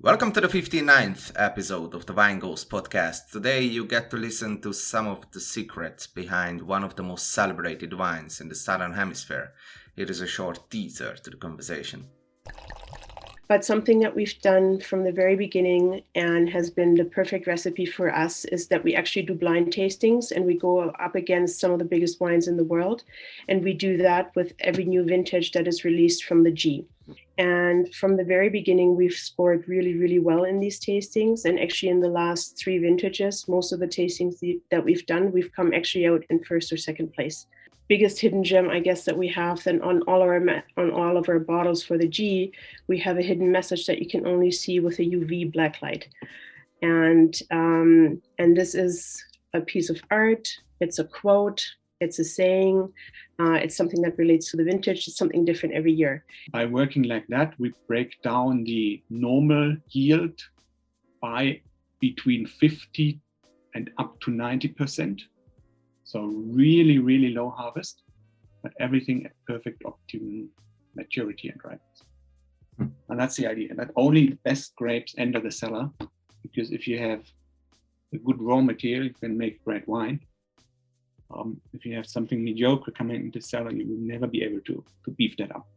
Welcome to the 59th episode of the Wine Ghost podcast. Today you get to listen to some of the secrets behind one of the most celebrated wines in the Southern Hemisphere. It is a short teaser to the conversation. But something that we've done from the very beginning and has been the perfect recipe for us is that we actually do blind tastings and we go up against some of the biggest wines in the world. And we do that with every new vintage that is released from the G. And from the very beginning, we've scored really, really well in these tastings. And actually in the last 3 vintages, most of the tastings that we've done, we've come actually out in first or second place. Biggest hidden gem, I guess, that we have then on all of our bottles for the G, we have a hidden message that you can only see with a UV blacklight, and this is a piece of art. It's a quote. It's a saying. It's something that relates to the vintage. It's something different every year. By working like that, we break down the normal yield by between 50 and up to 90%. So really, really low harvest, but everything at perfect optimum maturity and ripeness. And that's the idea, that only the best grapes enter the cellar, because if you have a good raw material, you can make great wine. If you have something mediocre coming into the cellar, you will never be able to beef that up.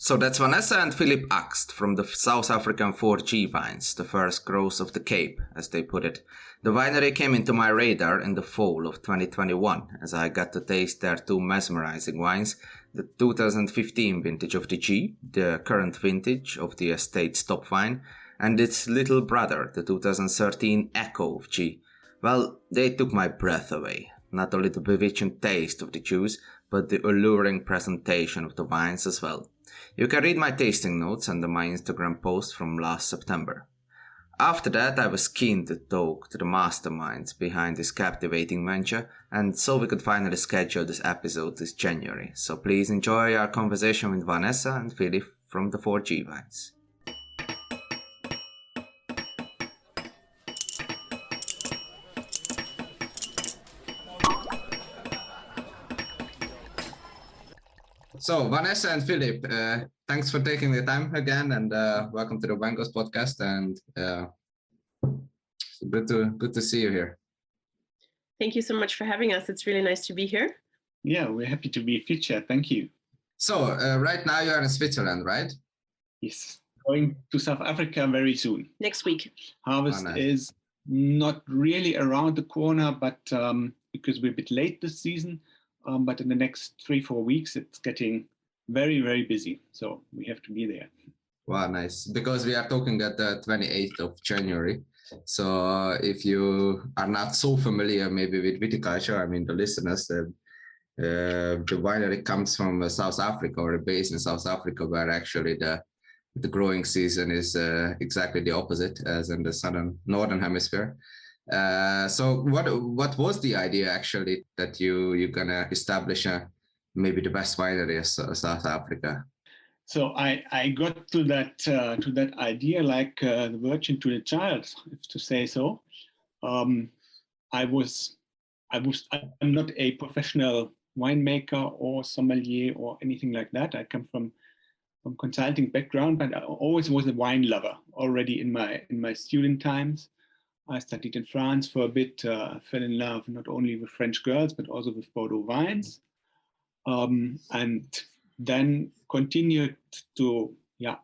So that's Vanessa and Philipp Axt from the South African 4G vines, the first growth of the Cape, as they put it. The winery came into my radar in the fall of 2021, as I got to taste their 2 mesmerizing wines, the 2015 vintage of the G, the current vintage of the estate's top wine, and its little brother, the 2013 Echo of G. Well, they took my breath away. Not only the bewitching taste of the juice, but the alluring presentation of the wines as well. You can read my tasting notes under my Instagram post from last September. After that, I was keen to talk to the masterminds behind this captivating venture, and so we could finally schedule this episode this January. So please enjoy our conversation with Vanessa and Philipp from the 4G vines. So, Vanessa and Philipp, thanks for taking the time again, and welcome to the Wine Ghost podcast. And good to see you here. Thank you so much for having us. It's really nice to be here. Yeah, we're happy to be featured. Thank you. So, right now you are in Switzerland, right? Yes, going to South Africa very soon. Next week. Harvest is not really around the corner, but because we're a bit late this season. But in the next 3-4 weeks, it's getting very, very busy. So we have to be there. Wow, nice. Because we are talking at the 28th of January. So if you are not so familiar maybe with viticulture, I mean, the listeners, the winery comes from South Africa, or a base in South Africa, where actually the growing season is exactly the opposite as in the northern hemisphere. So what was the idea actually that you're gonna establish maybe the best winery of South Africa? So I got to that idea like the virgin to the child, if to say so. I'm not a professional winemaker or sommelier or anything like that. I come from consulting background, but I always was a wine lover already in my student times. I studied in France for a bit, fell in love not only with French girls, but also with Bordeaux wines. And then continued to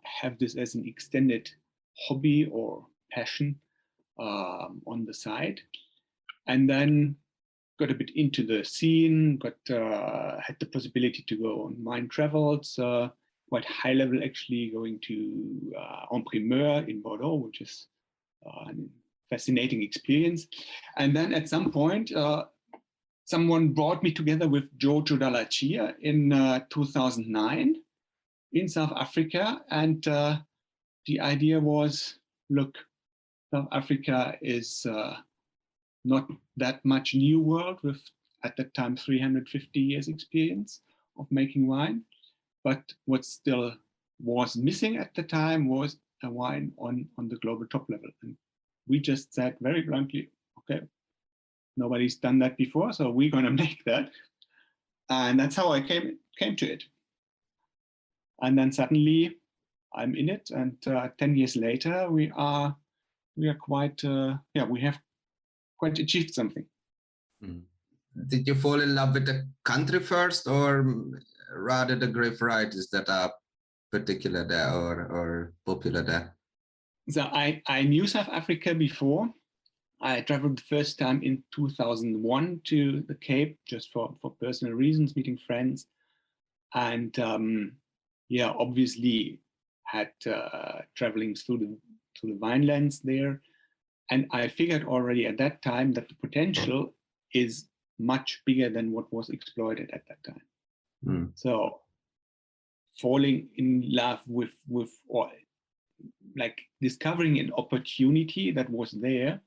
have this as an extended hobby or passion on the side. And then got a bit into the scene, had the possibility to go on wine travels, quite high level actually, going to En Primeur in Bordeaux, which is fascinating experience. And then at some point, someone brought me together with Giorgio Dall'Accia in 2009 in South Africa. And the idea was, look, South Africa is not that much new world with, at that time, 350 years experience of making wine. But what still was missing at the time was a wine on the global top level. And we just said very bluntly, okay, nobody's done that before, so we're going to make that. And that's how I came to it. And then suddenly I'm in it, and 10 years later, we are quite we have quite achieved something. Did you fall in love with the country first, or rather the grape varieties that are particular there or popular there? So I knew South Africa before. I traveled the first time in 2001 to the Cape just for personal reasons, meeting friends, and obviously had traveling through the vinelands there, and I figured already at that time that the potential is much bigger than what was exploited at that time. So falling in love with or like discovering an opportunity that was there,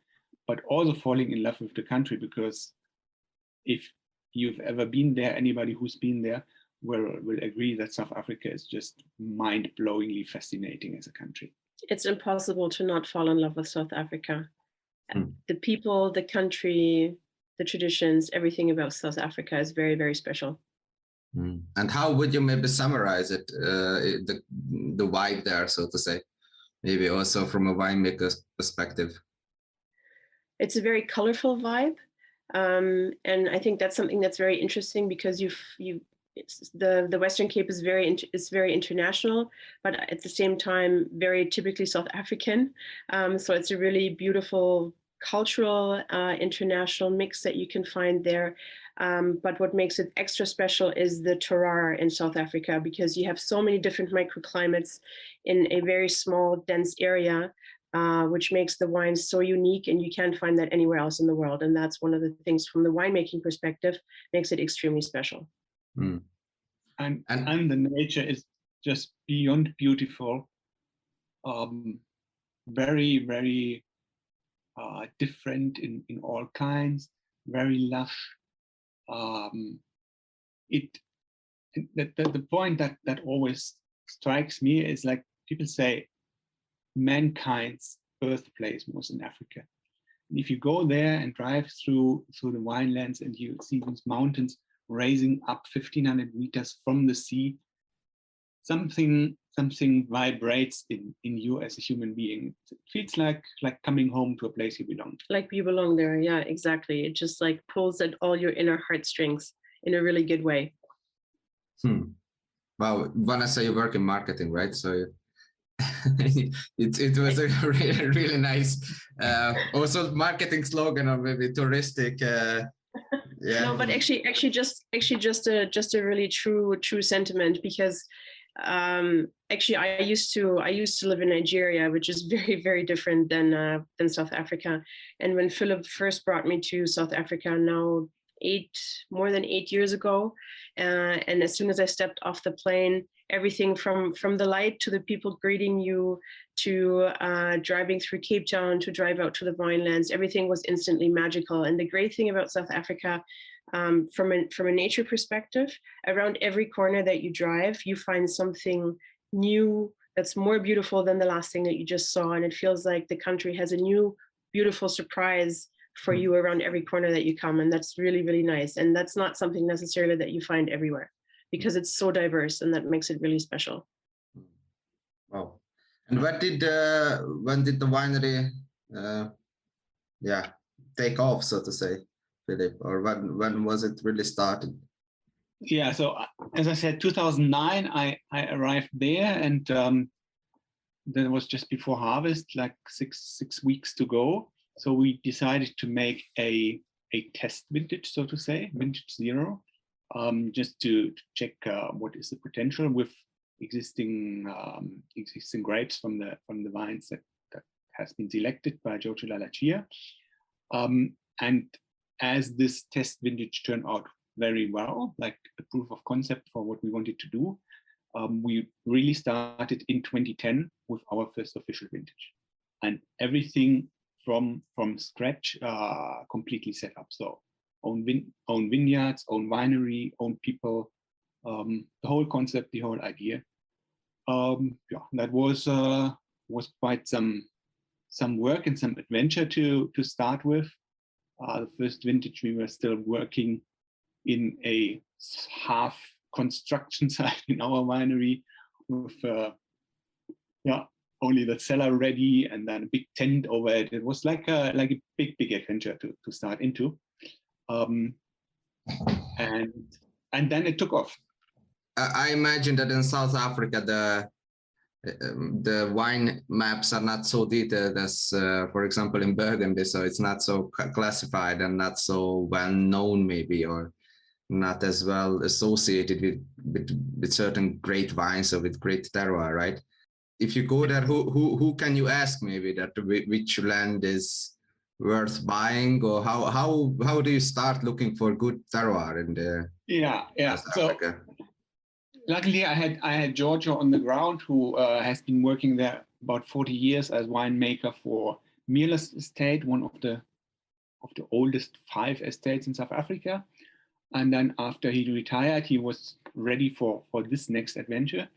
but also falling in love with the country, because if you've ever been there, anybody who's been there will agree that South Africa is just mind-blowingly fascinating as a country. It's impossible to not fall in love with South Africa. The people, the country, the traditions, everything about South Africa is very, very special. And how would you maybe summarize it, the vibe there, so to say, maybe also from a winemaker's perspective? It's a very colorful vibe, and I think that's something that's very interesting, because the Western Cape is very international, but at the same time very typically South African. So it's a really beautiful cultural international mix that you can find there. But what makes it extra special is the terroir in South Africa, because you have so many different microclimates in a very small, dense area, which makes the wine so unique, and you can't find that anywhere else in the world. And that's one of the things from the winemaking perspective makes it extremely special. And the nature is just beyond beautiful. Very, very different in all kinds, very lush. The point that always strikes me is, like, people say mankind's birthplace was in Africa. And if you go there and drive through the winelands and you see these mountains raising up 1,500 meters from the sea, something vibrates in you as a human being. It feels like coming home to a place you belong. Like you belong there, yeah, exactly. It just like pulls at all your inner heartstrings in a really good way. Wow, Vanessa, you work in marketing, right? So it was a really nice also marketing slogan, or maybe touristic. Yeah. No, but actually just a really true sentiment, because actually I used to live in Nigeria, which is very, very different than South Africa. And when Philipp first brought me to South Africa, now more than 8 years ago, and as soon as I stepped off the plane, everything from the light to the people greeting you to driving through Cape Town to drive out to the vinelands, everything was instantly magical. And the great thing about South Africa, from a nature perspective, around every corner that you drive, you find something new that's more beautiful than the last thing that you just saw. And it feels like the country has a new beautiful surprise for you around every corner that you come. And that's really, really nice. And that's not something necessarily that you find everywhere, because it's so diverse, and that makes it really special. Wow. And when did the winery take off, so to say, Philipp, or when was it really started? Yeah, so as I said, 2009 I arrived there, and that was just before harvest, like six weeks to go. So we decided to make a test vintage, so to say, vintage 0, just to check what is the potential with existing grapes from the vines that has been selected by Giorgio Lalaccia. And as this test vintage turned out very well, like a proof of concept for what we wanted to do, we really started in 2010 with our first official vintage, and everything from scratch, completely set up. So own vineyards, own winery, own people, the whole concept, the whole idea. That was quite some work and some adventure to start with. The first vintage, we were still working in a half construction site in our winery with Yeah, only the cellar ready, and then a big tent over it. It was like a big adventure to start into, and then it took off. I imagine that in South Africa, the wine maps are not so detailed as, for example, in Burgundy. So it's not so classified and not so well known, maybe, or not as well associated with certain great wines or with great terroir, right? If you go there, who can you ask maybe that which land is worth buying, or how do you start looking for good terroir in the South Africa? Luckily, I had Giorgio on the ground, who has been working there about 40 years as winemaker for Meticulous estate, one of the oldest 5 estates in South Africa. And then after he retired, he was ready for this next adventure.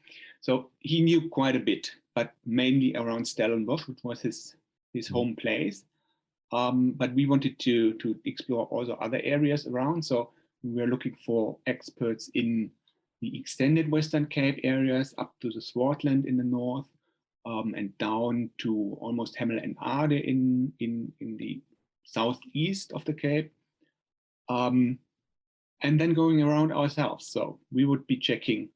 So he knew quite a bit, but mainly around Stellenbosch, which was his home place. But we wanted to explore also other areas around. So we were looking for experts in the extended Western Cape areas, up to the Swartland in the north, and down to almost Hemel and Ade in the southeast of the Cape. And then going around ourselves. So we would be checking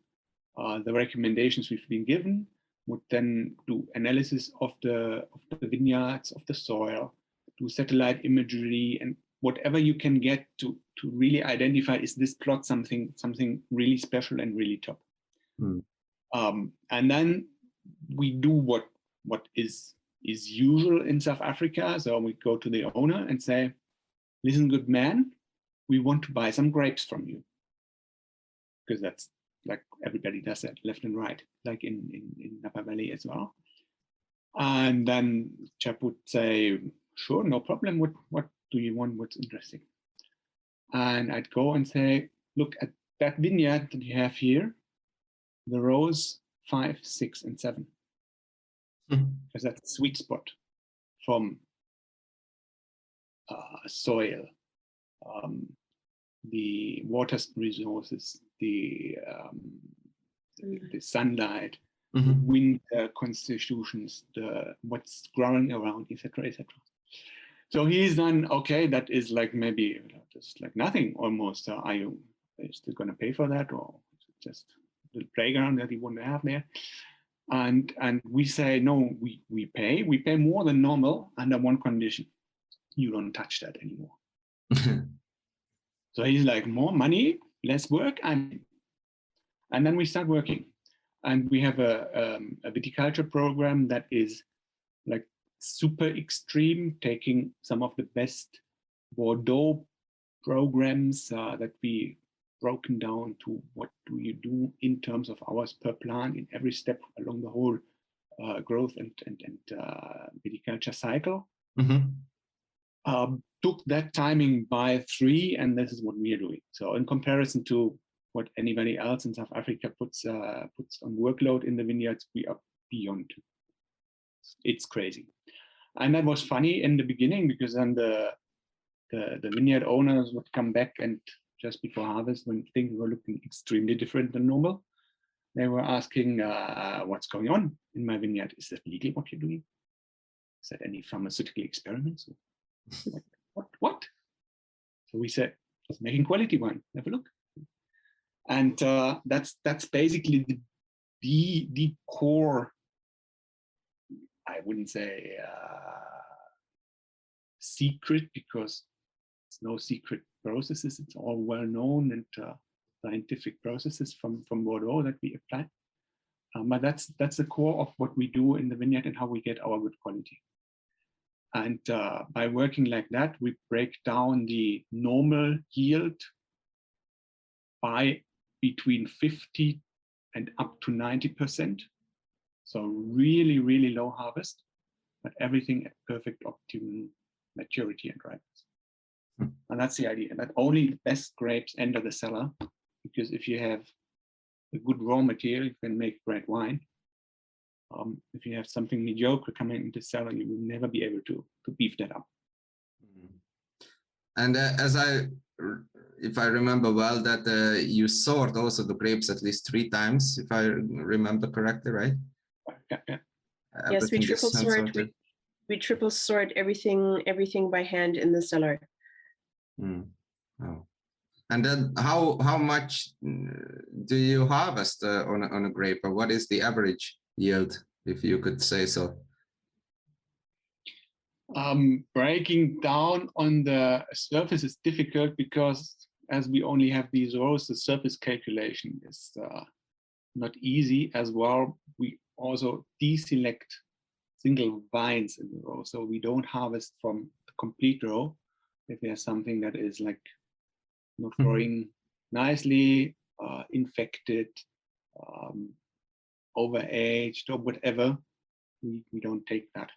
the recommendations we've been given, would then do analysis of the vineyards, of the soil, do satellite imagery, and whatever you can get to really identify, is this plot something really special and really top. And then we do what is usual in South Africa. So we go to the owner and say, listen, good man, we want to buy some grapes from you. Because that's like everybody does that left and right, like in Napa Valley as well. And then chap would say, sure, no problem. What do you want? What's interesting? And I'd go and say, look at that vineyard that you have here, the rows 5, 6, and 7. Because that's a sweet spot from soil, the water resources, the sunlight, wind constitutions, what's growing around, etc., etc. So he's done, okay, that is like maybe just like nothing almost. Are you still going to pay for that, or just the playground that you want to have there? And we say, no, we pay more than normal under one condition: you don't touch that anymore. So he's like, more money, less work, and then we start working. And we have a viticulture program that is like super extreme, taking some of the best Bordeaux programs that we broken down to what do you do in terms of hours per plant in every step along the whole growth and viticulture cycle. Took that timing by 3, and this is what we are doing. So in comparison to what anybody else in South Africa puts on workload in the vineyards, we are beyond. It's crazy. And that was funny in the beginning, because then the vineyard owners would come back, and just before harvest, when things were looking extremely different than normal, they were asking, what's going on in my vineyard? Is that legal, what you're doing? Is that any pharmaceutical experiments? What? So we said, just making quality wine. Have a look. And that's basically the core. I wouldn't say secret, because it's no secret processes. It's all well known and scientific processes from Bordeaux that we apply. But that's the core of what we do in the vineyard and how we get our good quality. And by working like that, we break down the normal yield by between 50 and up to 90%. So really, really low harvest, but everything at perfect optimum maturity and ripeness. And that's the idea, that only the best grapes enter the cellar, because if you have a good raw material, you can make great wine. If you have something mediocre coming into the cellar, you will never be able to beef that up. And if I remember well, that you sort also the grapes at least 3 times, if I remember correctly, right? Yeah. Yes, we everything triple is hand sort. sorted? We triple sort everything by hand in the cellar. Oh. And then how much do you harvest on a grape, or what is the average yield, if you could say so? Breaking down on the surface is difficult because as we only have these rows, the surface calculation is not easy as well. We also deselect single vines in the row, so we don't harvest from the complete row. If there's something that is like not growing nicely, infected, overaged, or whatever, we don't take that.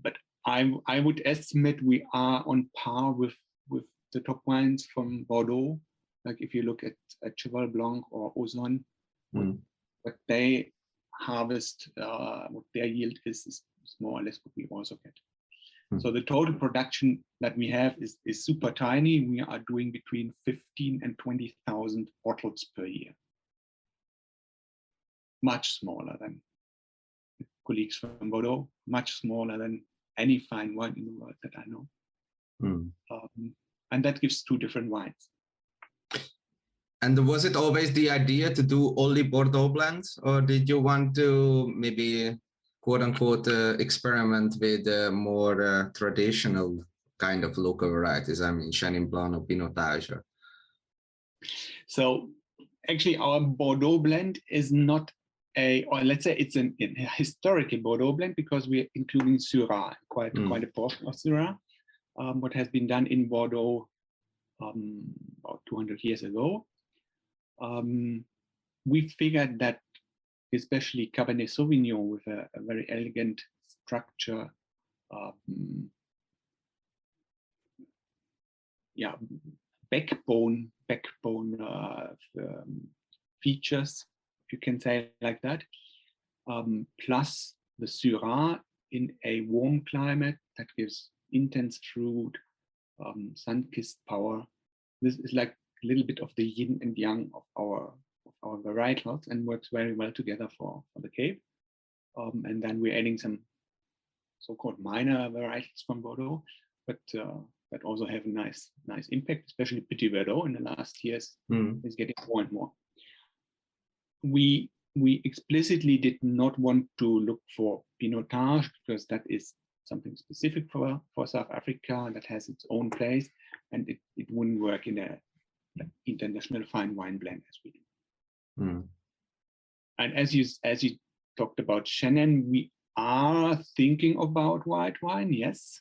But I would estimate we are on par with the top wines from Bordeaux. Like if you look at Cheval Blanc or Ozon, what they harvest, what their yield is more or less what we also get. So the total production that we have is super tiny. We are doing between 15 and 20,000 bottles per year. Much smaller than colleagues from Bordeaux, much smaller than any fine wine in the world that I know. And that gives two different wines. And was it always the idea to do only Bordeaux blends, or did you want to maybe quote unquote experiment with more traditional kind of local varieties? I mean, Chenin Blanc or Pinotage. So actually our Bordeaux blend is not or let's say it's a historical Bordeaux blend because we're including Syrah, quite a portion of Syrah, what has been done in Bordeaux about 200 years ago. We figured that especially Cabernet Sauvignon with a very elegant structure, backbone features, if you can say it like that, plus the Syrah in a warm climate that gives intense fruit, sun-kissed power. This is like a little bit of the yin and yang of our varietals and works very well together for the Cape. And then we're adding some so-called minor varietals from Bordeaux, but that also have a nice impact, especially Petit Verdot in the last years is getting more and more. We explicitly did not want to look for Pinotage because that is something specific for South Africa that has its own place, and it wouldn't work in an international fine wine blend as we do. And as you talked about Chenin, we are thinking about white wine, yes.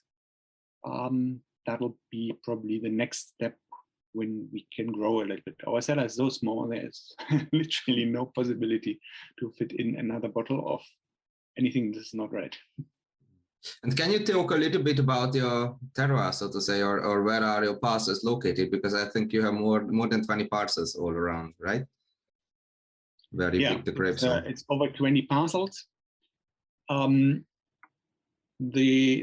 That'll be probably the next step when we can grow a little bit. Our cellar is so small, there's literally no possibility to fit in another bottle of anything that's not red. And can you talk a little bit about your terroir, so to say, or where are your parcels located? Because I think you have more than 20 parcels all around, right? Very big, the grapes. It's over 20 parcels. They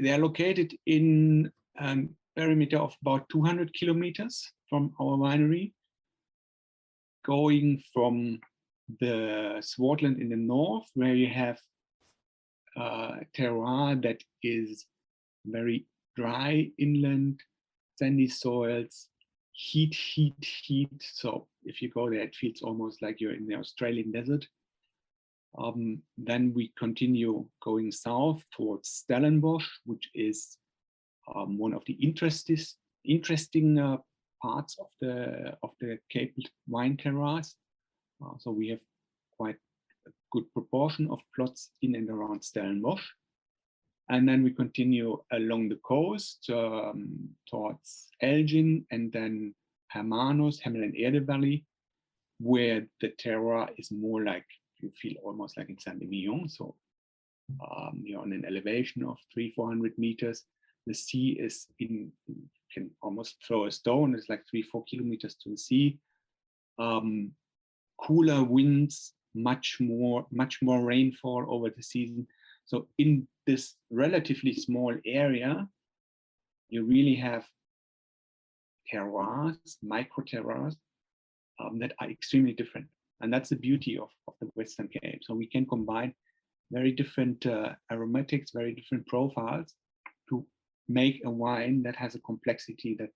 are located in a perimeter of about 200 kilometers from our winery, going from the Swartland in the north, where you have terroir that is very dry inland, sandy soils, heat. So if you go there, it feels almost like you're in the Australian desert. Then we continue going south towards Stellenbosch, which is one of the interesting parts of the Cape wine terroirs. So we have quite a good proportion of plots in and around Stellenbosch. And then we continue along the coast towards Elgin and then Hermanus, Hemel and Erde Valley, where the terroir is more like, you feel almost like in Saint-Emilion. So you're on an elevation of 300-400 meters. The sea is you can almost throw a stone. It's like 3-4 kilometers to the sea. Cooler winds, much more rainfall over the season. So in this relatively small area, you really have terroirs, micro terroirs that are extremely different. And that's the beauty of the Western Cape. So we can combine very different aromatics, very different profiles to make a wine that has a complexity that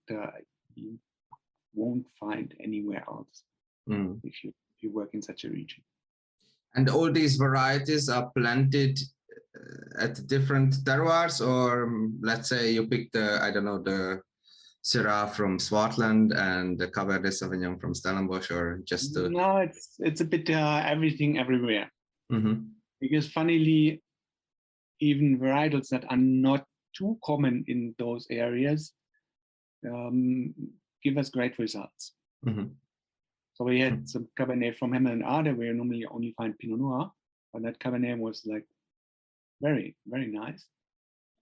you won't find anywhere else if you work in such a region. And all these varieties are planted at different terroirs, or let's say you pick the Syrah from Swartland and the Cabernet Sauvignon from Stellenbosch, or just No, it's a bit everything everywhere. Because funnily, even varietals that are not too common in those areas give us great results. So we had some Cabernet from Hemel and Ade, where you normally only find Pinot Noir, but that Cabernet was like very, very nice.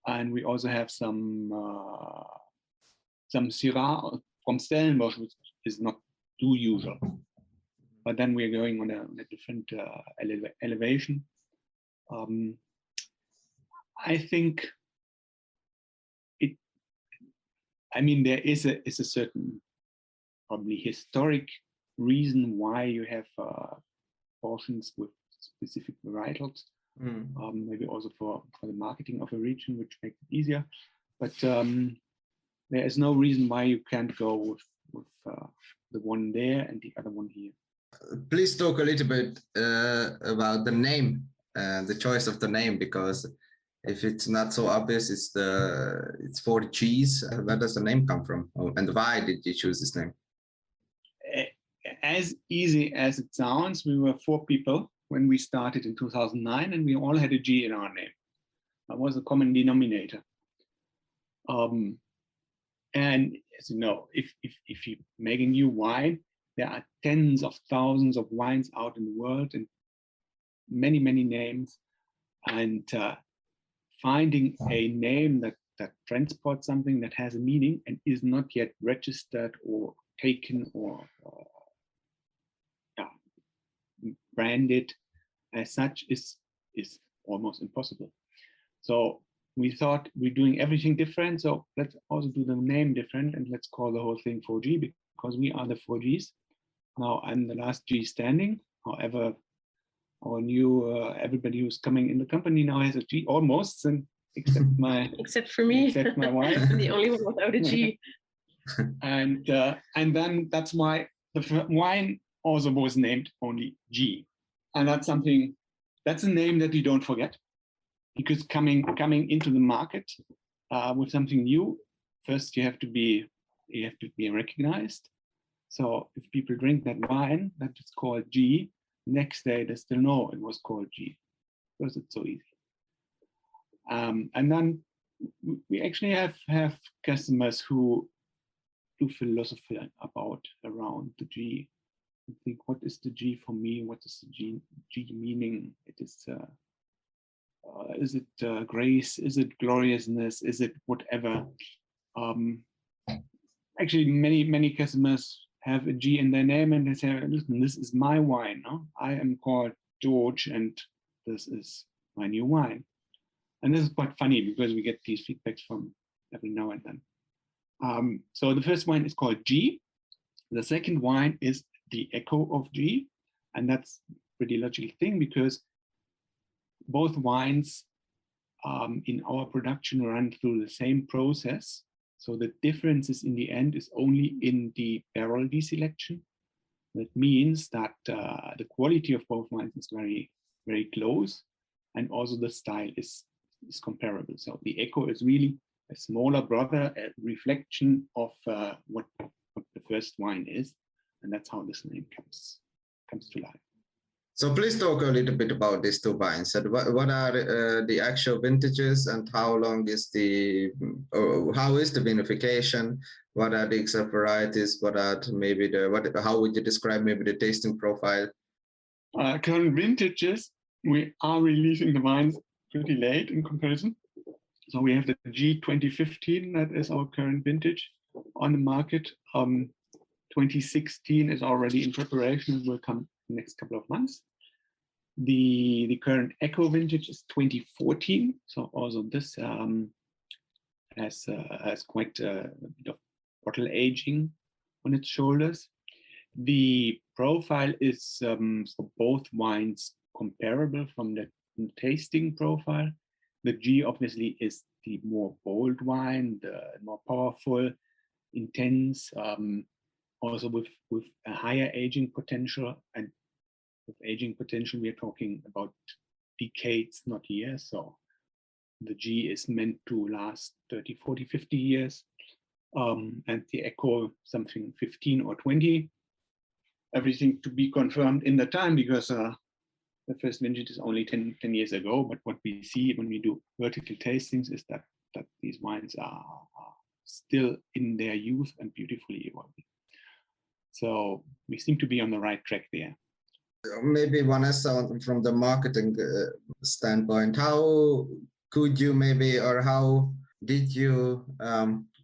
And we also have some Syrah from Stellenbosch, which is not too usual. But then we're going on a different elevation. I think there is a certain probably historic reason why you have portions with specific varietals. Maybe also for the marketing of a region, which makes it easier. But there is no reason why you can't go with the one there and the other one here. Please talk a little bit about the name, the choice of the name, because if it's not so obvious, it's 4 Gs. Where does the name come from? And why did you choose this name? As easy as it sounds, we were 4 people when we started in 2009, and we all had a G in our name. That was a common denominator. And as you know, if you make a new wine, there are tens of thousands of wines out in the world and many, many names. And finding a name that transports something that has a meaning and is not yet registered or taken or branded as such is almost impossible. So we thought we're doing everything different, so let's also do the name different, and let's call the whole thing 4G, because we are the 4Gs. Now I'm the last G standing. However, our new everybody who's coming in the company now has a G almost, and except for me, except my wife. I'm the only one without a G. And then that's why the wine also was named only G, and that's a name that you don't forget, because coming into the market with something new, first you have to be recognized. So if people drink that wine that is called G, next day they still know it was called G, because it's so easy. And then we actually have customers who do philosophy around the G. I think, what is the G for me? What is the G meaning? Is it grace? Is it gloriousness? Is it whatever? Actually, many customers have a G in their name, and they say, "Listen, this is my wine. No? I am called George, and this is my new wine." And this is quite funny, because we get these feedbacks from every now and then. So the first wine is called G. The second wine is the echo of G, and that's a pretty logical thing, because both wines in our production run through the same process. So the differences in the end is only in the barrel deselection. That means that the quality of both wines is very, very close, and also the style is comparable. So the echo is really a smaller brother, a reflection of what the first wine is, and that's how this name comes to life. So please talk a little bit about these 2 wines. And what are the actual vintages, and how long is how is the vinification? What are the exact varieties? What are maybe how would you describe maybe the tasting profile? Current vintages, we are releasing the wines pretty late in comparison. So we have the G 2015, that is our current vintage on the market. 2016 is already in preparation and will come in the next couple of months. The current Echo vintage is 2014. So also this has quite a bit of bottle aging on its shoulders. The profile is for both wines comparable from the tasting profile. The G obviously is the more bold wine, the more powerful, intense, also with a higher aging potential. And with aging potential, we are talking about decades, not years. So the G is meant to last 30, 40, 50 years. And the Echo something 15 or 20. Everything to be confirmed in the time, because the first vintage is only 10 years ago. But what we see when we do vertical tastings is that these wines are still in their youth and beautifully evolving. So we seem to be on the right track there. Maybe Vanessa, from the marketing standpoint, how could you maybe, or how did you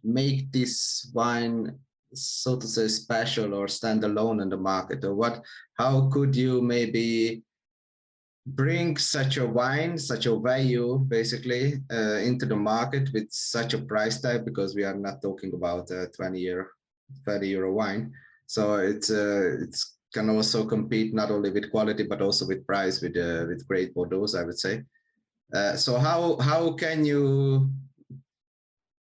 make this wine, so to say, special or stand alone in the market? Or how could you maybe bring such a wine, such a value basically into the market with such a price tag, because we are not talking about a 30 euro wine. So it's can also compete not only with quality but also with price, with great Bordeaux, I would say. So how can you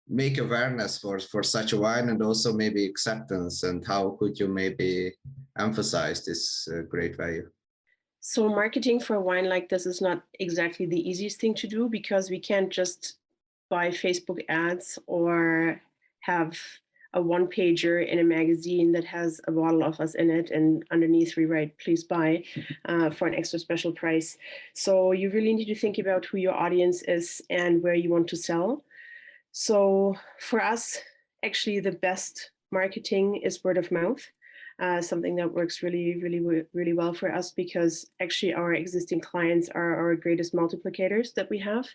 make awareness for such a wine, and also maybe acceptance, and how could you maybe emphasize this great value? So marketing for a wine like this is not exactly the easiest thing to do, because we can't just buy Facebook ads or have a one-pager in a magazine that has a bottle of us in it, and underneath we write, please buy, for an extra special price. So you really need to think about who your audience is and where you want to sell. So for us, actually the best marketing is word of mouth. Something that works really well for us, because actually our existing clients are our greatest multiplicators that we have.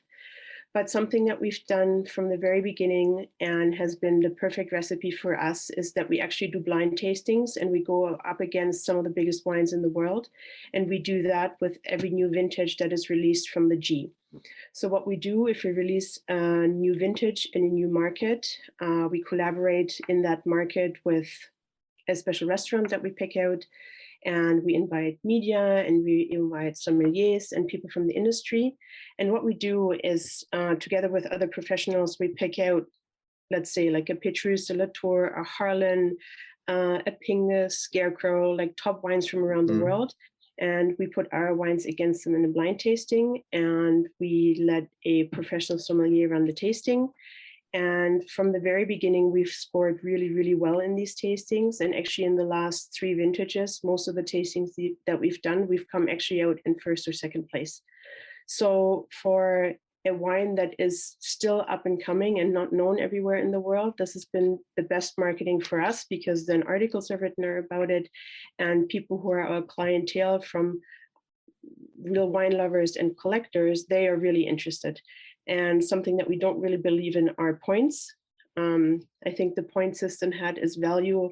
But something that we've done from the very beginning and has been the perfect recipe for us is that we actually do blind tastings, and we go up against some of the biggest wines in the world. And we do that with every new vintage that is released from the G. So what we do, if we release a new vintage in a new market, we collaborate in that market with a special restaurant that we pick out, and we invite media, and we invite sommeliers and people from the industry. And what we do is, together with other professionals, we pick out, let's say, like a Petrus de la Tour, a Harlan, a Pingus, Scarecrow, like top wines from around the world. And we put our wines against them in a blind tasting, and we let a professional sommelier run the tasting. And from the very beginning, we've scored really well in these tastings. And actually in the last 3 vintages, most of the tastings that we've done, we've come actually out in first or second place. So for a wine that is still up and coming and not known everywhere in the world, this has been the best marketing for us, because then articles are written about it, and people who are our clientele from real wine lovers and collectors, they are really interested. And something that we don't really believe in are points. I think the point system had its value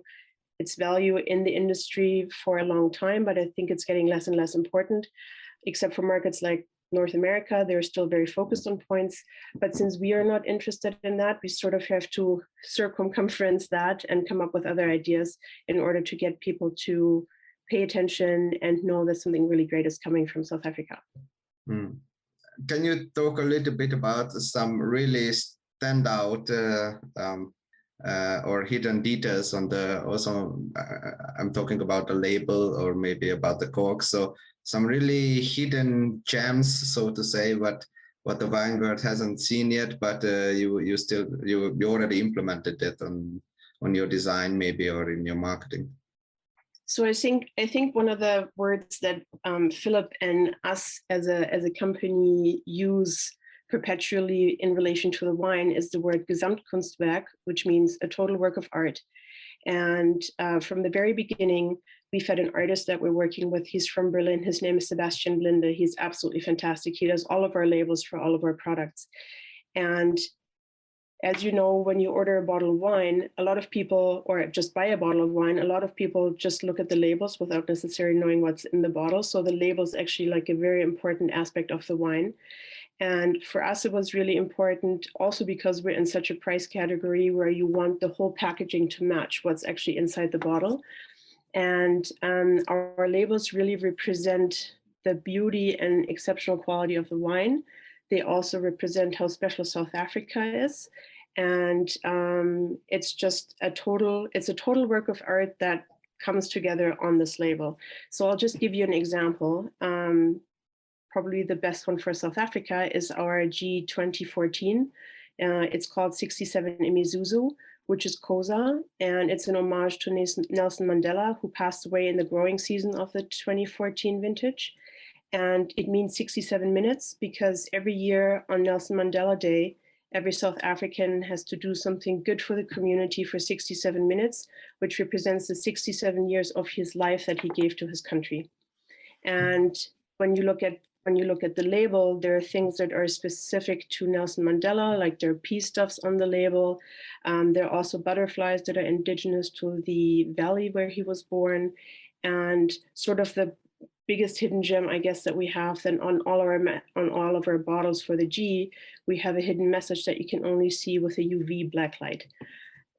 in the industry for a long time, but I think it's getting less and less important, except for markets like North America. They're still very focused on points. But since we are not interested in that, we sort of have to circumference that and come up with other ideas in order to get people to pay attention and know that something really great is coming from South Africa. Can you talk a little bit about some really standout or hidden details on I'm talking about the label, or maybe about the cork. So some really hidden gems, so to say, what the wine world hasn't seen yet, but you already implemented it on your design, maybe, or in your marketing. So I think one of the words that Philipp and us as a company use perpetually in relation to the wine is the word Gesamtkunstwerk, which means a total work of art. And from the very beginning, we've had an artist that we're working with. He's from Berlin. His name is Sebastian Blinde. He's absolutely fantastic. He does all of our labels for all of our products. And as you know, when you order a bottle of wine, a lot of people, or just buy a bottle of wine, a lot of people just look at the labels without necessarily knowing what's in the bottle. So the label is actually like a very important aspect of the wine. And for us, it was really important also because we're in such a price category where you want the whole packaging to match what's actually inside the bottle. And our labels really represent the beauty and exceptional quality of the wine. They also represent how special South Africa is. And it's just a total work of art that comes together on this label. So I'll just give you an example. Probably the best one for South Africa is our G 2014. It's called 67 Imizuzu, which is Koza, and it's an homage to Nelson Mandela, who passed away in the growing season of the 2014 vintage. And it means 67 minutes because every year on Nelson Mandela Day, every South African has to do something good for the community for 67 minutes, which represents the 67 years of his life that he gave to his country. And when you look at the label, there are things that are specific to Nelson Mandela, like there are peace stuffs on the label. There are also butterflies that are indigenous to the valley where he was born. And sort of the biggest hidden gem, I guess, that we have then on all of our bottles for the G, we have a hidden message that you can only see with a UV black light.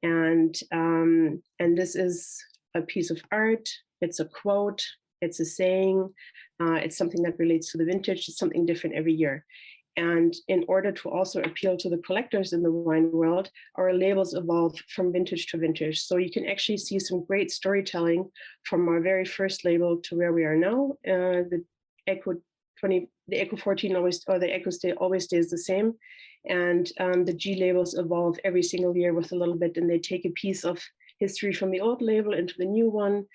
And this is a piece of art. It's a quote. It's a saying. It's something that relates to the vintage. It's something different every year. And in order to also appeal to the collectors in the wine world, our labels evolve from vintage to vintage. So you can actually see some great storytelling from our very first label to where we are now. The Eco 14 always stays the same. And the G labels evolve every single year with a little bit, and they take a piece of history from the old label into the new one.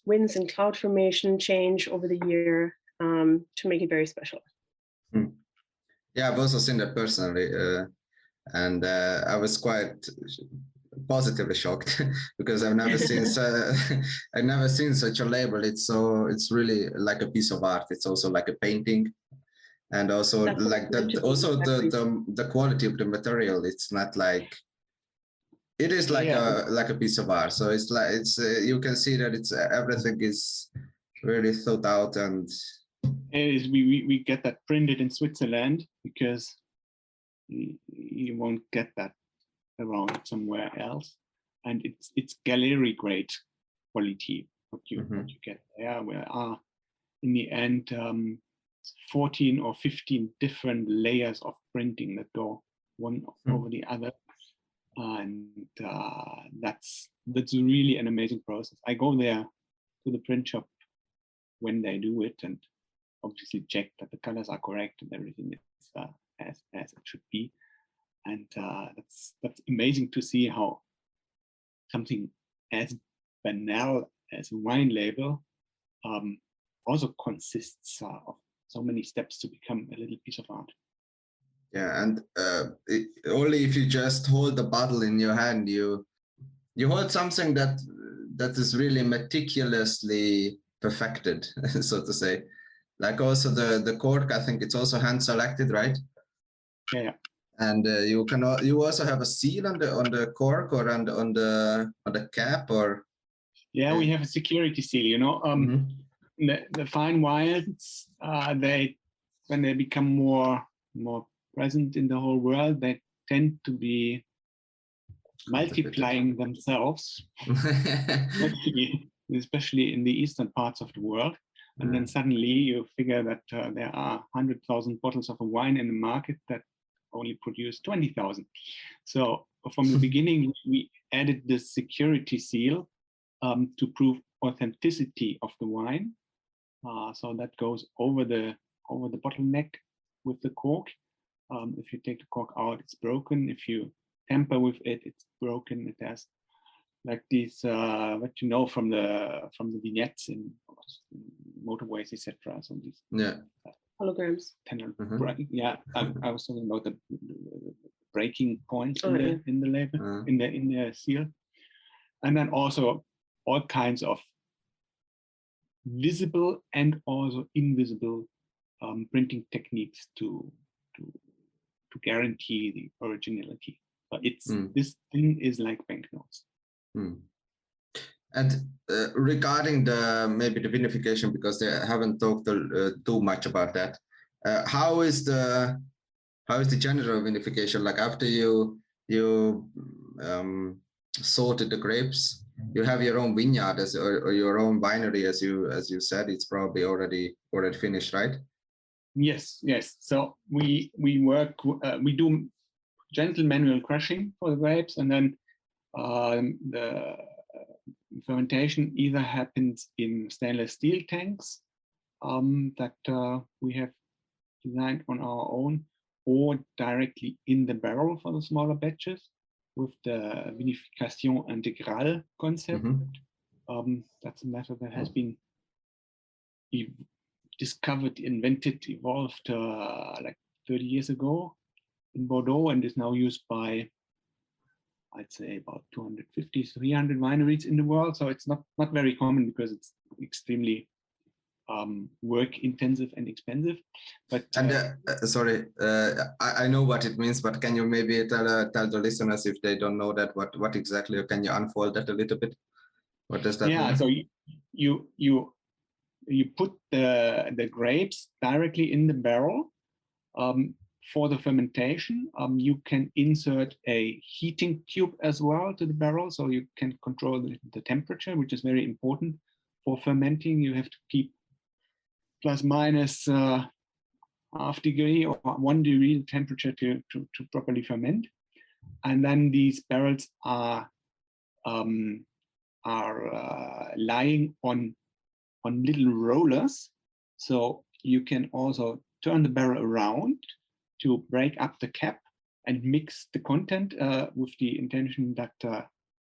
Winds and cloud formation change over the year to make it very special. Yeah, I've also seen that personally, and I was quite positively shocked because I've never seen such a label. It's really like a piece of art. It's also like a painting, and also That's like that. Also the quality of the material. It's not like it is like a piece of art. So it's like you can see that it's everything is really thought out and. We get that printed in Switzerland because you won't get that around somewhere else, and it's gallery grade quality what you get there. Where in the end 14 or 15 different layers of printing that go one over the other, and that's really an amazing process. I go there to the print shop when they do it and obviously check that the colors are correct and everything is as it should be, and that's amazing to see how something as banal as a wine label also consists of so many steps to become a little piece of art. Yeah, and only if you just hold the bottle in your hand, you hold something that is really meticulously perfected, so to say. Like also the cork, I think it's also hand selected, right? Yeah. And you also have a seal on the cork or on the cap, or. Yeah, we have a security seal. You know, the fine wines, when they become more present in the whole world, they tend to be multiplying themselves, especially in the eastern parts of the world. And then suddenly you figure that there are 100,000 bottles of a wine in the market that only produce 20,000. So from the beginning, we added this security seal to prove authenticity of the wine. So that goes over the bottleneck with the cork. If you take the cork out, it's broken. If you tamper with it, it's broken. It has like these what you know from the vignettes in motorways, etc. So these holograms. Yeah, I was talking about the breaking points in the label, in the seal, and then also all kinds of visible and also invisible printing techniques to guarantee the originality. But this thing is like banknotes. And regarding maybe the vinification, because they haven't talked too much about that, how is the general vinification? Like after you sorted the grapes, you have your own vineyard or your own winery, as you said, it's probably already finished, right? Yes. So we work. We do gentle manual crushing for the grapes, and then the fermentation either happens in stainless steel tanks that we have designed on our own, or directly in the barrel for the smaller batches with the Vinification intégrale concept. That's a method that has been discovered, invented, evolved like 30 years ago in Bordeaux, and is now used by, I'd say, about 250, 300 wineries in the world. So it's not very common because it's extremely work intensive and expensive. But sorry, I know what it means, but can you maybe tell the listeners, if they don't know that, what exactly, or can you unfold that a little bit? What does that mean? So you put the grapes directly in the barrel for the fermentation. You can insert a heating tube as well to the barrel, so you can control the temperature, which is very important for fermenting. You have to keep plus minus half degree or 1 degree temperature to properly ferment. And then these barrels are lying on little rollers, so you can also turn the barrel around to break up the cap and mix the content with the intention that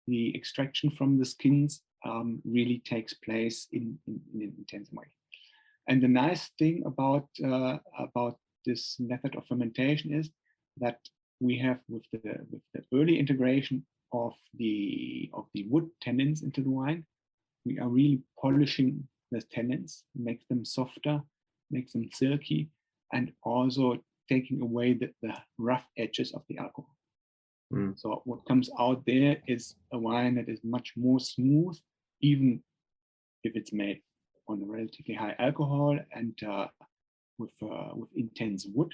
the extraction from the skins really takes place in an intense way. And the nice thing about this method of fermentation is that we have, with the early integration of the wood tannins into the wine, we are really polishing the tannins, makes them softer, makes them silky, and also taking away the rough edges of the alcohol. So what comes out there is a wine that is much more smooth, even if it's made on a relatively high alcohol and with intense wood.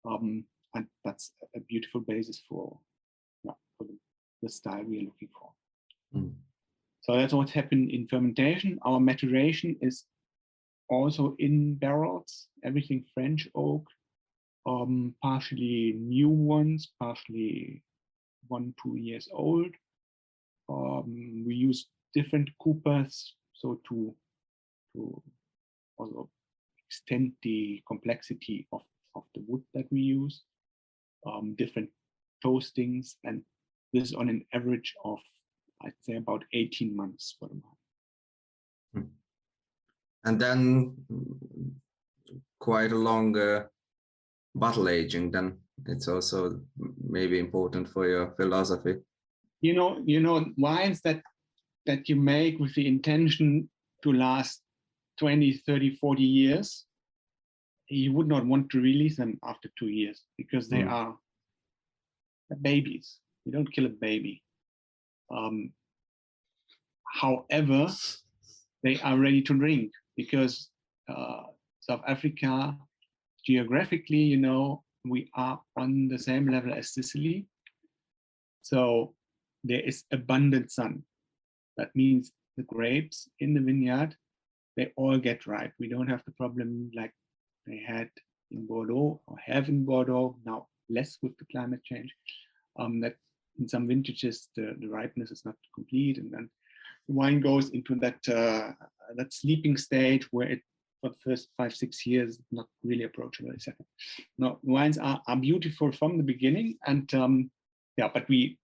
And that's a beautiful basis for the style we are looking for. So that's what happened in fermentation. Our maturation is also in barrels, everything French oak, partially new ones, partially 1-2 years old. We use different coopers, so to also extend the complexity of the wood that we use, different toastings, and this on an average of, I'd say, about 18 months for the wine. And then quite a long bottle aging, then it's also maybe important for your philosophy. You know, wines that you make with the intention to last 20, 30, 40 years, you would not want to release them after 2 years because they are babies. You don't kill a baby. However, they are ready to drink because South Africa, geographically, you know, we are on the same level as Sicily. So there is abundant sun. That means the grapes in the vineyard, they all get ripe. We don't have the problem like they had in Bordeaux or have in Bordeaux, now less with the climate change, that in some vintages the ripeness is not complete, and then the wine goes into that sleeping stage where it for the first 5-6 years not really approachable, etc. No, wines are beautiful from the beginning, and but we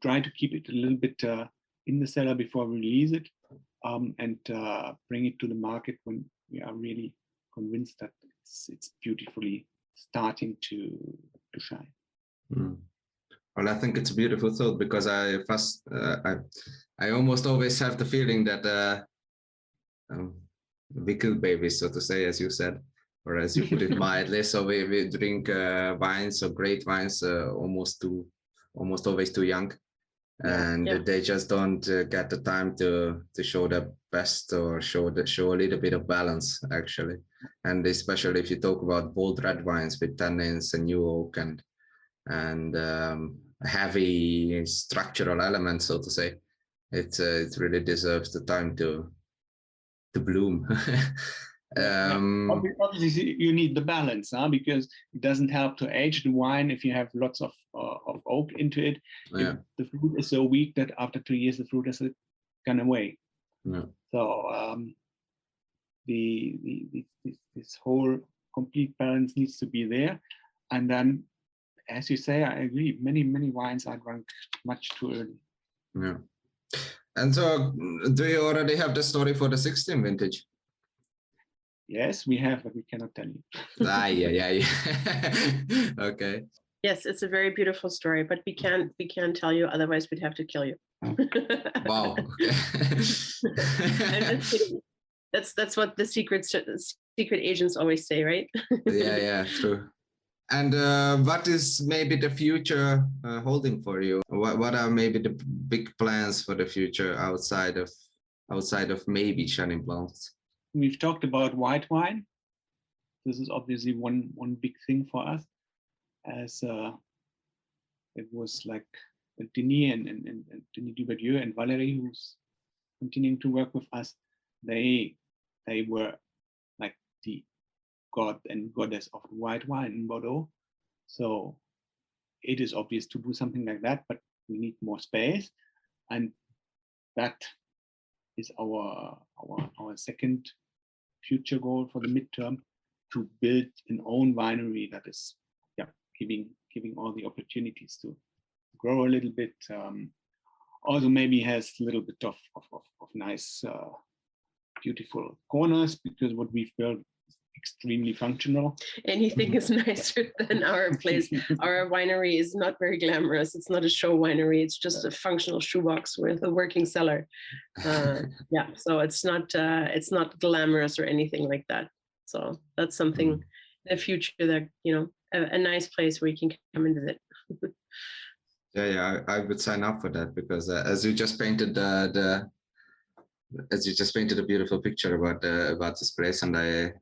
try to keep it a little bit in the cellar before we release it, and bring it to the market when we are really convinced that it's beautifully starting to shine. Well, I think it's a beautiful thought, because I almost always have the feeling that we kill babies, so to say, as you said, or as you put it mildly. So we drink wines or great wines almost always too young, and they just don't get the time to show their best or show a little bit of balance, actually. And especially if you talk about bold red wines with tannins and new oak and heavy structural elements, so to say, It really deserves the time to bloom. Obviously, you need the balance, because it doesn't help to age the wine if you have lots of oak into it. Yeah. If the fruit is so weak that after 2 years the fruit has gone away. Yeah. So this whole complete balance needs to be there. And then, as you say, I agree. Many wines are drunk much too early. Yeah. And so, do you already have the story for the 16 vintage? Yes, we have, but we cannot tell you. Yeah. Okay. Yes, it's a very beautiful story, but we can't tell you, otherwise we'd have to kill you. Wow. Okay. I'm just kidding. That's what the secret agents always say, right? Yeah, true. And what is maybe the future holding for you? What are maybe the big plans for the future outside of maybe Chenin Blancs? We've talked about white wine. This is obviously one big thing for us, as it was like Denis and Denis Dubadieu and Valerie, who's continuing to work with us. They were like the god and goddess of white wine in Bordeaux. So it is obvious to do something like that, but we need more space, and that is our second future goal for the midterm, to build an own winery that is giving all the opportunities to grow a little bit. Also maybe has a little bit of nice, beautiful corners, because what we've built is extremely functional. Anything is nicer than our place. Our winery is not very glamorous. It's not a show winery. It's just a functional shoebox with a working cellar. So it's not glamorous or anything like that. So that's something in the future that, a nice place where you can come and visit. Yeah, I would sign up for that, because as you just painted a beautiful picture about this place, and I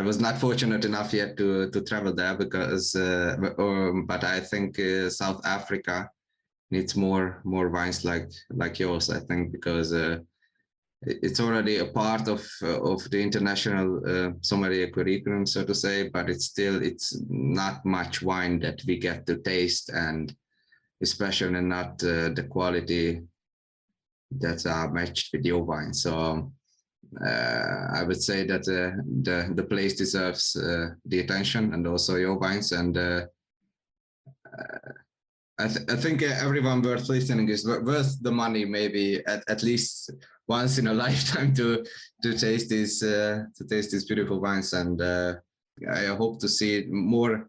was not fortunate enough yet to travel there, because but I think South Africa needs more wines like yours, I think, because it's already a part of the international sommelier curriculum, so to say, but it's not much wine that we get to taste, and especially not the quality that are matched with your wine. So I would say that the place deserves the attention, and also your wines, and I think everyone worth listening is worth the money, maybe at least once in a lifetime to taste these beautiful wines. And I hope to see more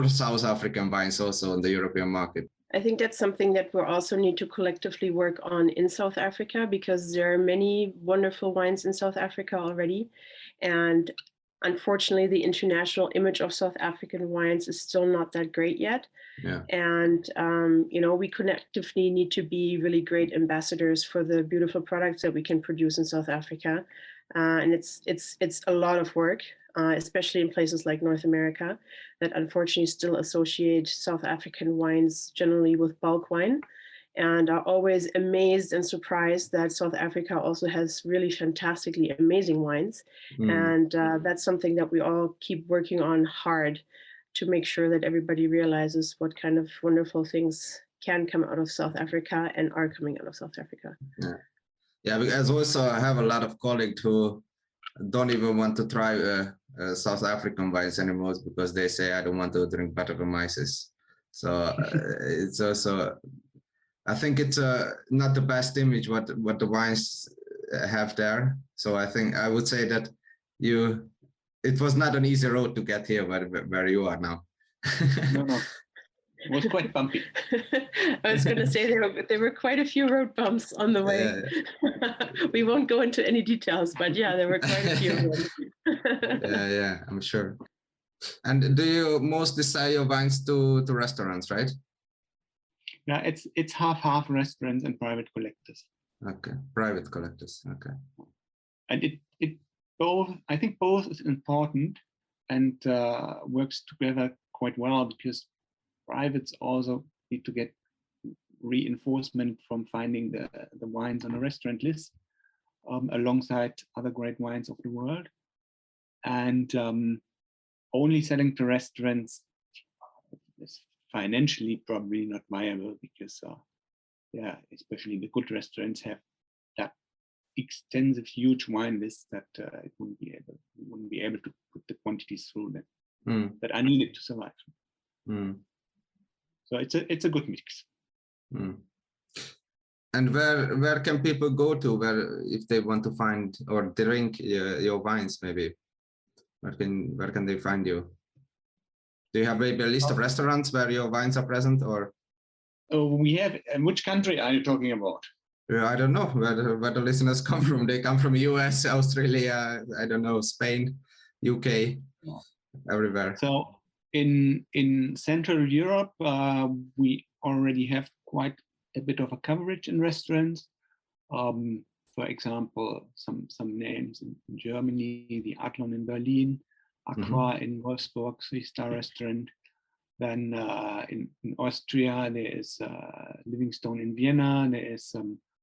South African wines also on the European market. I think that's something that we also need to collectively work on in South Africa, because there are many wonderful wines in South Africa already. And unfortunately, the international image of South African wines is still not that great yet. Yeah. And, we collectively need to be really great ambassadors for the beautiful products that we can produce in South Africa. And it's a lot of work, especially in places like North America, that unfortunately still associate South African wines generally with bulk wine, and are always amazed and surprised that South Africa also has really fantastically amazing wines. And that's something that we all keep working on hard, to make sure that everybody realizes what kind of wonderful things can come out of South Africa and are coming out of South Africa. Yeah, because also I have a lot of colleagues who don't even want to try South African wines anymore, because they say, I don't want to drink Brettanomyces. So it's also, I think it's not the best image what the wines have there. So I would say that it was not an easy road to get here where you are now. No. It was quite bumpy. I was going to say there were quite a few road bumps on the way. We won't go into any details, but yeah, there were quite a few. Yeah, I'm sure. And do you mostly sell your wines to restaurants, right? Yeah, it's half restaurants and private collectors. Okay, private collectors. Okay. And it both, I think both is important, and works together quite well, because privates also need to get reinforcement from finding the wines on a restaurant list, alongside other great wines of the world. And only selling to restaurants is financially probably not viable, because especially the good restaurants have that extensive, huge wine list that we wouldn't be able to put the quantities through that are needed to survive. So it's a good mix. And where can people go to if they want to find or drink your wines? Maybe where can they find you? Do you have maybe a list of restaurants where your wines are present, or? We have. Which country are you talking about? I don't know where the listeners come from. They come from US, Australia, I don't know, Spain, UK, everywhere. So in Central Europe, we already have quite a bit of a coverage in restaurants. For example, some names in Germany: the Adlon in Berlin, Aqua in Wolfsburg, 3-star restaurant. Then in Austria, there is Livingstone in Vienna. There is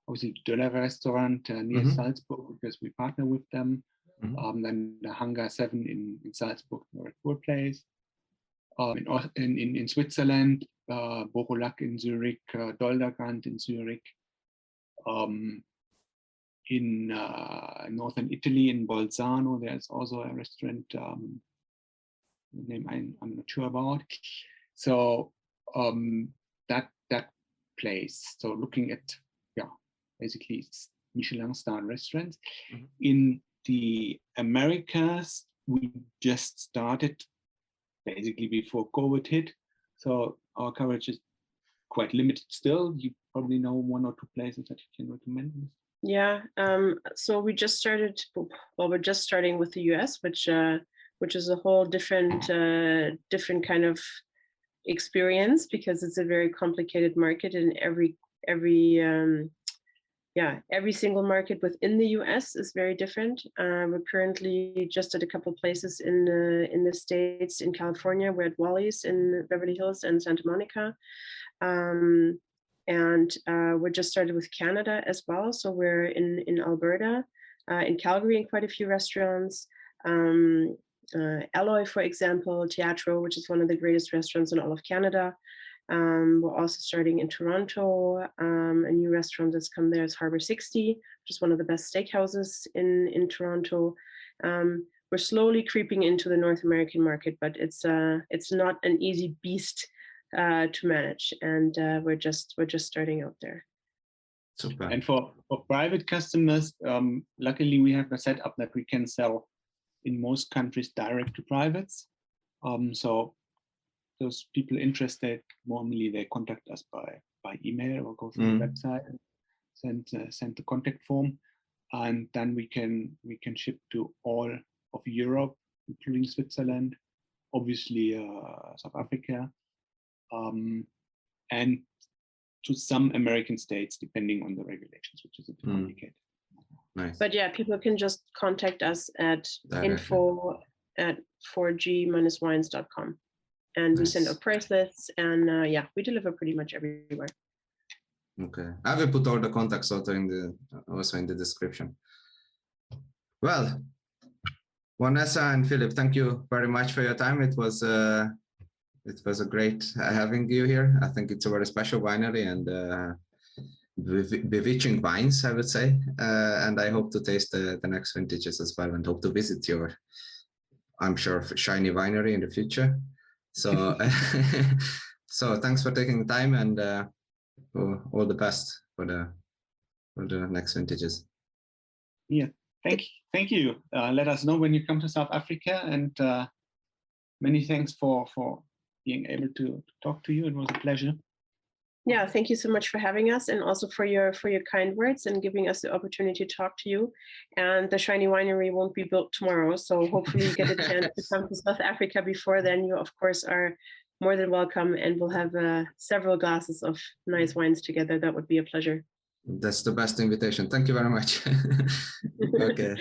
obviously Döller restaurant near Salzburg, because we partner with them. Then the Hangar 7 in Salzburg, or at Poor Place. In Switzerland, Borolac in Zurich, Doldergrand in Zurich. In northern Italy, in Bolzano, there's also a restaurant, the name I'm not sure about. So that place. So looking at basically Michelin-star restaurants. In the Americas, we just started basically before COVID hit. So our coverage is quite limited still. You probably know 1 or 2 places that you can recommend. Yeah, so we just started, well, we're just starting with the US, which is a whole different kind of experience, because it's a very complicated market, and every single market within the US is very different. We're currently just at a couple of places in the States. In California, we're at Wally's in Beverly Hills and Santa Monica. And we're just started with Canada as well. So we're in Alberta, in Calgary, in quite a few restaurants. Alloy, for example, Teatro, which is one of the greatest restaurants in all of Canada. We're also starting in Toronto. A new restaurant that's come there is Harbor 60, which is one of the best steakhouses in Toronto. We're slowly creeping into the North American market, but it's not an easy beast to manage, and we're just starting out there. Super. And for private customers, luckily we have a setup that we can sell in most countries direct to privates. So those people interested, normally they contact us by email or go through the website and send the contact form, and then we can ship to all of Europe, including Switzerland, obviously South Africa, and to some American states, depending on the regulations, which is a bit complicated. Nice. But yeah, people can just contact us at info@4g-wines.com, and we send out price lists, and we deliver pretty much everywhere. Okay, I will put all the contacts also in the description. Well, Vanessa and Philipp, thank you very much for your time. It was a great having you here. I think it's a very special winery and bewitching wines, I would say. And I hope to taste the next vintages as well, and hope to visit your, I'm sure, shiny winery in the future. So, so thanks for taking the time, and all the best for the next vintages. Yeah, thank you. Let us know when you come to South Africa, and many thanks for being able to talk to you. It was a pleasure. Yeah, thank you so much for having us, and also for your kind words and giving us the opportunity to talk to you. And the shiny winery won't be built tomorrow, so hopefully you get a chance to come to South Africa before then. You, of course, are more than welcome, and we'll have several glasses of nice wines together. That would be a pleasure. That's the best invitation. Thank you very much. Okay.